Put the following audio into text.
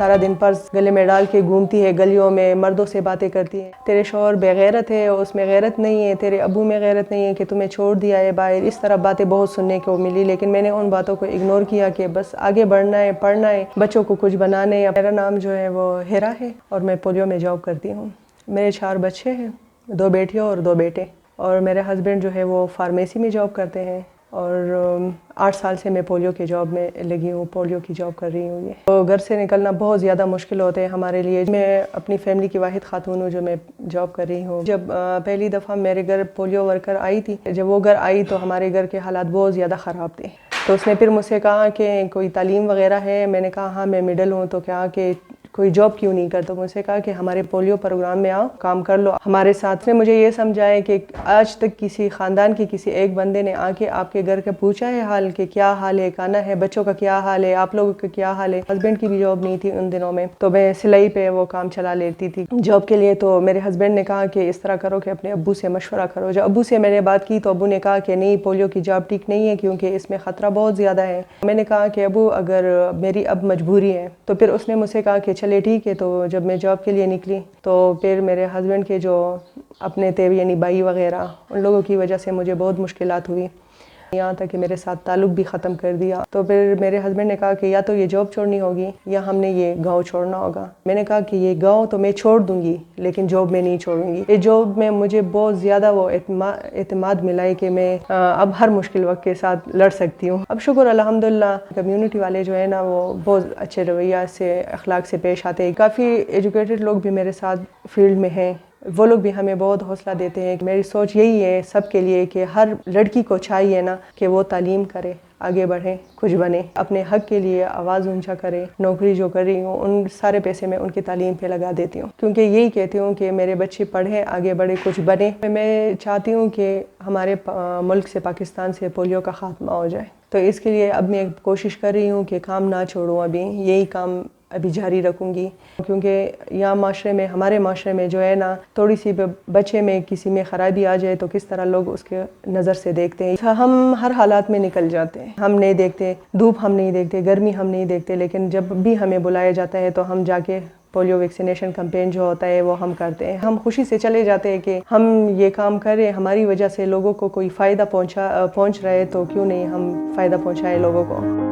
सारा दिन पर्स गले में डाल के घूमती है, गलियों में मर्दों से बातें करती है, तेरे शौहर बेगैरत है, उसमें गैरत नहीं है, तेरे अबू में गैरत नहीं है कि तुम्हें छोड़ दिया है बाहर। इस तरह बातें बहुत सुनने को मिली, लेकिन मैंने उन बातों को इग्नोर किया कि बस आगे बढ़ना है, पढ़ना है, बच्चों को कुछ बनाना है। मेरा नाम जो है वो हिरा है और मैं पोलियो में जॉब करती हूँ। मेरे 4 बच्चे हैं, 2 बेटियाँ और 2 बेटे, और मेरे हस्बैंड जो है वो फार्मेसी में जॉब करते हैं और 8 साल से मैं पोलियो की जॉब में लगी हूँ, पोलियो की जॉब कर रही हूँ। ये तो घर से निकलना बहुत ज़्यादा मुश्किल होते हैं हमारे लिए। मैं अपनी फैमिली की वाहिद खातून हूँ जो मैं जॉब कर रही हूँ। जब पहली दफ़ा मेरे घर पोलियो वर्कर आई थी, जब वो घर आई तो हमारे घर के हालात बहुत ज़्यादा ख़राब थे। तो उसने फिर मुझसे कहा कि कोई तालीम वगैरह है। मैंने कहा हाँ मैं मिडल हूँ। तो क्या कि कोई जॉब क्यों नहीं करते? मुझसे कहा कि हमारे पोलियो प्रोग्राम में आओ, काम कर लो हमारे साथ। ने मुझे ये समझाया कि आज तक किसी ख़ानदान के किसी एक बंदे ने आके आपके घर का पूछा है हाल कि क्या हाल है, खाना है, बच्चों का क्या हाल है, आप लोगों का क्या हाल है। हस्बैंड की भी जॉब नहीं थी उन दिनों में, तो मैं सिलाई पे वो काम चला लेती थी जॉब के लिए। तो मेरे हस्बैंड ने कहा कि इस तरह करो कि अपने अब्बू से मशवरा करो। जब अब्बू से मैंने बात की तो अब्बू ने कहा कि नहीं, पोलियो की जॉब ठीक नहीं है क्योंकि इसमें ख़तरा बहुत ज़्यादा है। मैंने कहा कि अब्बू अगर मेरी अब मजबूरी है तो फिर उसने मुझसे कहा कि चले ठीक है। तो जब मैं जॉब के लिए निकली तो फिर मेरे हस्बैंड के जो अपने थे यानी भाई वगैरह, उन लोगों की वजह से मुझे बहुत मुश्किलात हुई, यहाँ तक कि मेरे साथ ताल्लुक़ भी ख़त्म कर दिया। तो फिर मेरे हस्बैंड ने कहा कि या तो ये जॉब छोड़नी होगी या हमने ये गांव छोड़ना होगा। मैंने कहा कि ये गांव तो मैं छोड़ दूंगी लेकिन जॉब में नहीं छोड़ूंगी। ये जॉब में मुझे बहुत ज़्यादा वो एतमाद मिला है कि मैं अब हर मुश्किल वक्त के साथ लड़ सकती हूँ। अब शुक्र अल्हम्दुलिल्लाह कम्युनिटी वाले जो है ना वो बहुत अच्छे रवैया से, अखलाक से पेश आते हैं। काफ़ी एजुकेटेड लोग भी मेरे साथ फील्ड में हैं, वो लोग भी हमें बहुत हौसला देते हैं। मेरी सोच यही है सब के लिए कि हर लड़की को चाहिए ना कि वो तालीम करे, आगे बढ़े, कुछ बने, अपने हक के लिए आवाज़ ऊंचा करे। नौकरी जो कर रही हूँ उन सारे पैसे मैं उनकी तालीम पे लगा देती हूँ क्योंकि यही कहती हूँ कि मेरे बच्चे पढ़ें, आगे बढ़े, कुछ बने। मैं चाहती हूँ कि हमारे मुल्क से, पाकिस्तान से पोलियो का ख़ात्मा हो जाए। तो इसके लिए अब मैं कोशिश कर रही हूँ कि काम ना छोड़ूँ, अभी यही काम अभी जारी रखूँगी क्योंकि यहाँ माशरे में, हमारे माशरे में जो है ना, थोड़ी सी बच्चे में किसी में ख़राबी आ जाए तो किस तरह लोग उसके नज़र से देखते हैं। हम हर हालात में निकल जाते हैं, हम नहीं देखते, धूप हम नहीं देखते, गर्मी हम नहीं देखते, लेकिन जब भी हमें बुलाया जाता है तो हम जाके पोलियो वैक्सीनेशन कैंपेन जो होता है वो हम करते हैं। हम खुशी से चले जाते हैं कि हम ये काम करें, हमारी वजह से लोगों को कोई फ़ायदा पहुंच रहा है तो क्यों नहीं हम फ़ायदा पहुंचाएं लोगों को।